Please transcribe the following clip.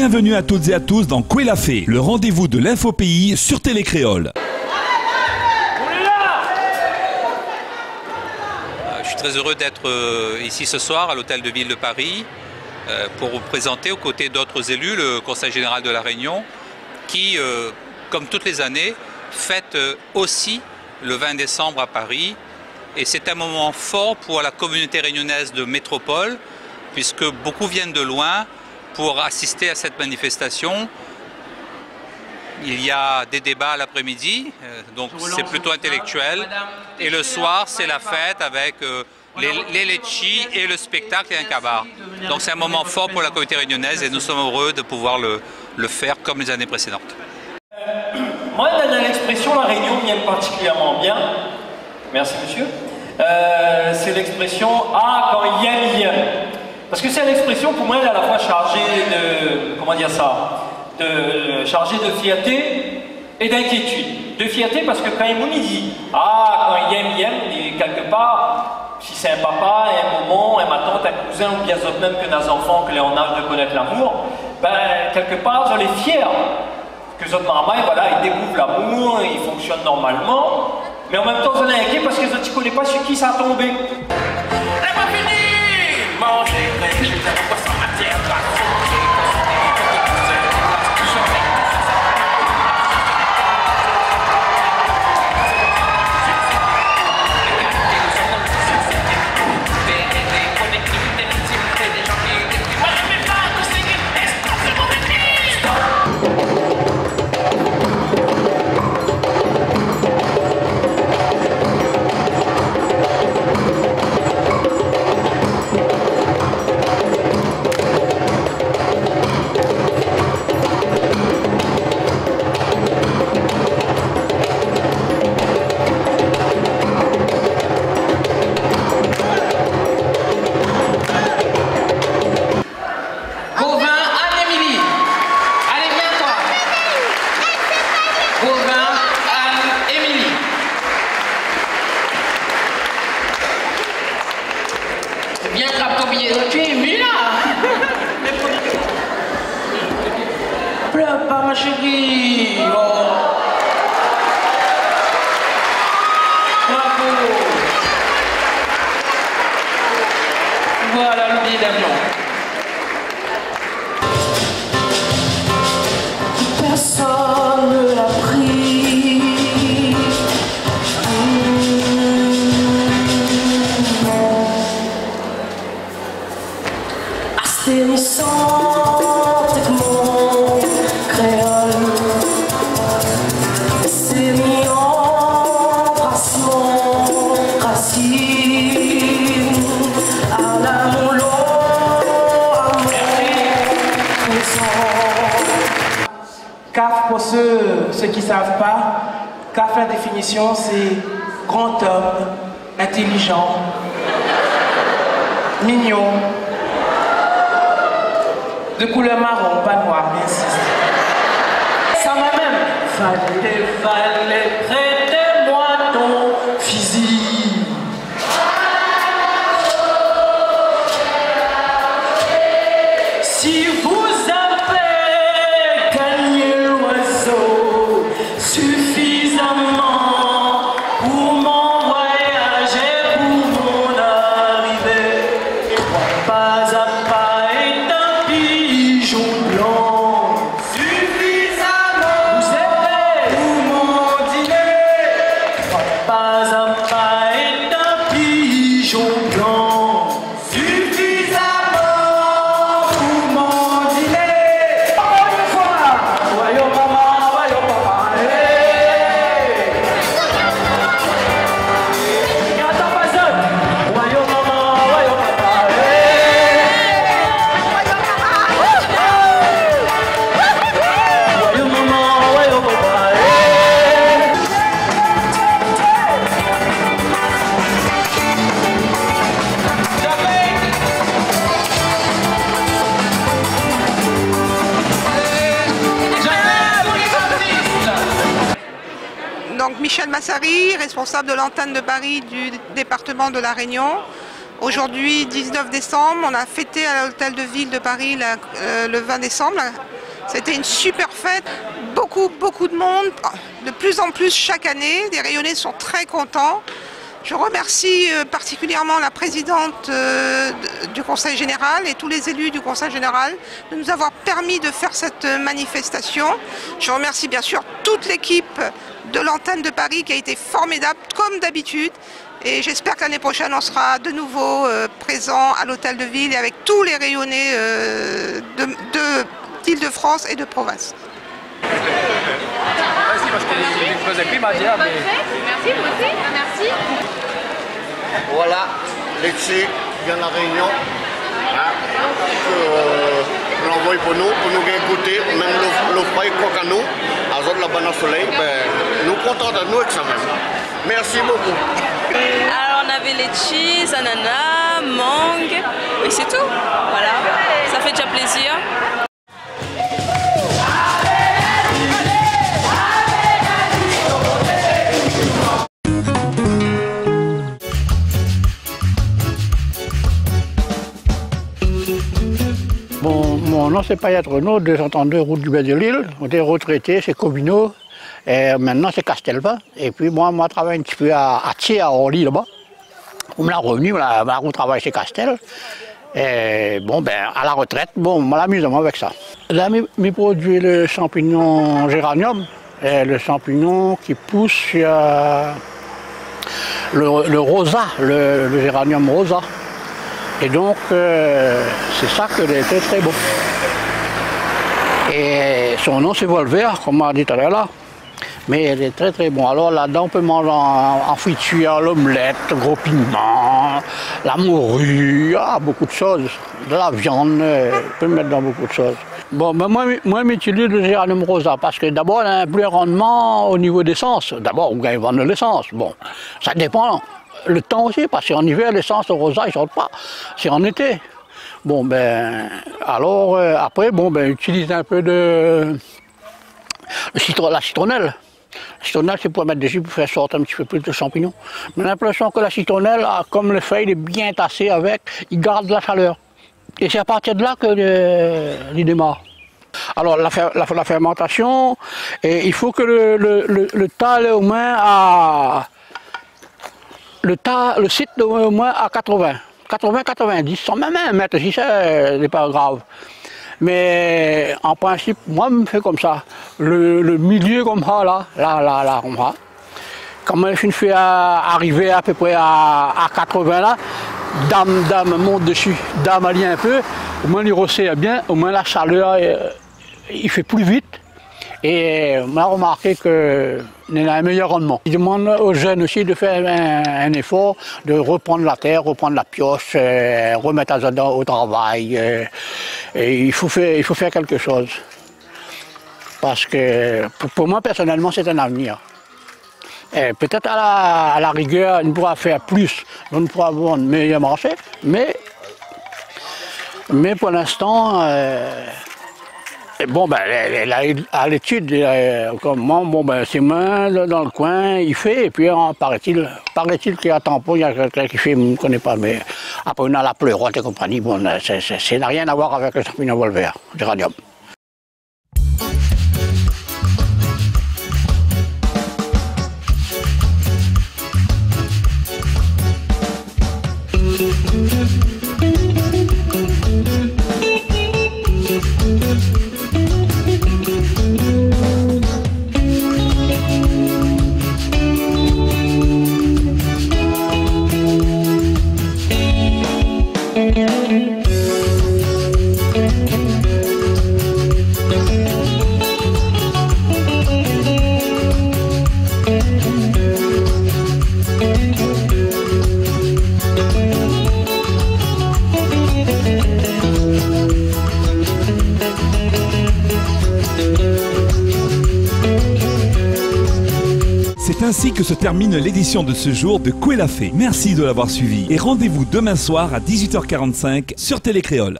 Bienvenue à toutes et à tous dans Quoi la Fée, le rendez-vous de l'info pays sur Télé Créole. Je suis très heureux d'être ici ce soir à l'Hôtel de Ville de Paris pour vous présenter aux côtés d'autres élus le Conseil général de la Réunion qui, comme toutes les années, fête aussi le 20 décembre à Paris. Et c'est un moment fort pour la communauté réunionnaise de métropole puisque beaucoup viennent de loin pour assister à cette manifestation. Il y a des débats l'après-midi, donc c'est plutôt intellectuel. Et le soir, c'est la fête avec les litchis et le spectacle et un cabaret. Donc c'est un moment fort pour la communauté réunionnaise et nous sommes heureux de pouvoir le faire comme les années précédentes. Moi, l'expression la Réunion m'aime particulièrement bien. Merci monsieur. C'est l'expression « Ah, quand yem ». Parce que c'est l'expression pour moi elle est à la fois chargée de, comment dire ça, chargée de fierté et d'inquiétude. De fierté parce que quand il dit « Ah, quand yem », et quelque part, si c'est un papa, un maman, un ma tante, un cousin ou bien d'autres même que nos enfants que les en âge de connaître l'amour, ben quelque part, je les fier. Que les autres mamans, voilà, ils découvrent l'amour, ils fonctionnent normalement, mais en même temps, ils sont inquiets parce qu'ils ne connaissent pas sur qui ça a tombé. Pleure ma chérie. Oh. Bravo. Voilà le billet d'avion. Personne ne l'a pris. Astérissant. CAF, pour ceux qui ne savent pas, CAF, la définition, c'est grand homme, intelligent, mignon, de couleur marron, pas noir, mais insiste. Ça va même. Fallait, prêtez-moi ton physique. Si vous suffisamment pour mon voyage et pour mon arrivée, pas à pas est un pigeon blanc. Suffisamment vous êtes pour mon dîner, pas à pas est un pigeon blanc. Suffisamment pour mon dîner. Encore une fois, voyons maman. Donc Michel Massari, responsable de l'antenne de Paris du département de la Réunion. Aujourd'hui, 19 décembre, on a fêté à l'hôtel de ville de Paris le 20 décembre C'était une super fête, beaucoup de monde, de plus en plus chaque année. Les rayonnés sont très contents. Je remercie particulièrement la présidente du Conseil général et tous les élus du Conseil général de nous avoir permis de faire cette manifestation. Je remercie bien sûr toute l'équipe de l'antenne de Paris qui a été formidable comme d'habitude. Et j'espère que l'année prochaine on sera de nouveau présent à l'hôtel de ville et avec tous les rayonnés d'Île-de-France et de province. Merci, merci. Voilà, l'été vient la réunion. L'envoie pour nous goûter, même le froid coq à nous, à zone la banane soleil, nous contents de nous avec ça même. Merci beaucoup. Alors on avait litchi, ananas, mangue, et c'est tout. Voilà, ça fait déjà plaisir. Bon, mon nom c'est Payette Renaud, 232 route du Baie de Lille. On est retraité, c'est Comino. Et maintenant c'est Castelvin. Et puis moi je travaille un petit peu à Thiers, à Orly là-bas. On me l'a revenu, on travaille chez Castel. Et bon, ben, à la retraite, bon, on m'amuse avec ça. Là, je produis le champignon géranium, et le champignon qui pousse sur le rosa, le géranium rosa. Et donc, c'est ça que est très beau. Et son nom c'est Volver, comme on a dit tout à l'heure là. Mais elle est très bon. Alors là-dedans, on peut manger en friture, l'omelette, le gros piment, la morue, beaucoup de choses. De la viande, on peut mettre dans beaucoup de choses. Bon, ben moi j'utilise le géranium rosa parce que d'abord, il a un plus rendement au niveau d'essence. D'abord, on gagne vendre de l'essence. Bon, ça dépend. Le temps aussi, parce qu'en hiver, l'essence rosa, il ne sort pas. C'est en été. Bon, ben, alors, après, bon, ben, utilise un peu de la citronnelle. La citronnelle, c'est pour mettre dessus pour faire sortir un petit peu plus de champignons. Mais j'ai l'impression que la citronnelle, comme le feuille est bien tassé avec, il garde la chaleur. Et c'est à partir de là que il démarre. Alors, la fermentation, il faut que le tas est au moins à... Le site est au moins à 80-90, sans même un mètre, si c'est n'est pas grave. Mais en principe, moi, je me fais comme ça. Le milieu comme ça, là, comme ça. Quand je fais arriver à peu près à 80 là, dame monte dessus, dame allie un peu, au moins il resserre bien, au moins la chaleur, il fait plus vite. Et on a remarqué qu'il a un meilleur rendement. Il demande aux jeunes aussi de faire un effort, de reprendre la terre, reprendre la pioche, remettre au travail. Et il faut faire quelque chose. Parce que pour moi, personnellement, c'est un avenir. Peut-être à la rigueur, on pourra faire plus, on pourra avoir un meilleur marché, mais pour l'instant, bon, ben, à l'étude, bon, ben, ses mains dans le coin, il fait, et puis paraît-il qu'il y a un tampon, il y a quelqu'un qui fait, je ne connais pas, mais après on a la pleurote et compagnie, bon, ça n'a rien à voir avec le champignon Volver, géranium. C'est ainsi que se termine l'édition de ce jour de Koué la Fée. Merci de l'avoir suivi et rendez-vous demain soir à 18h45 sur Télé Créole.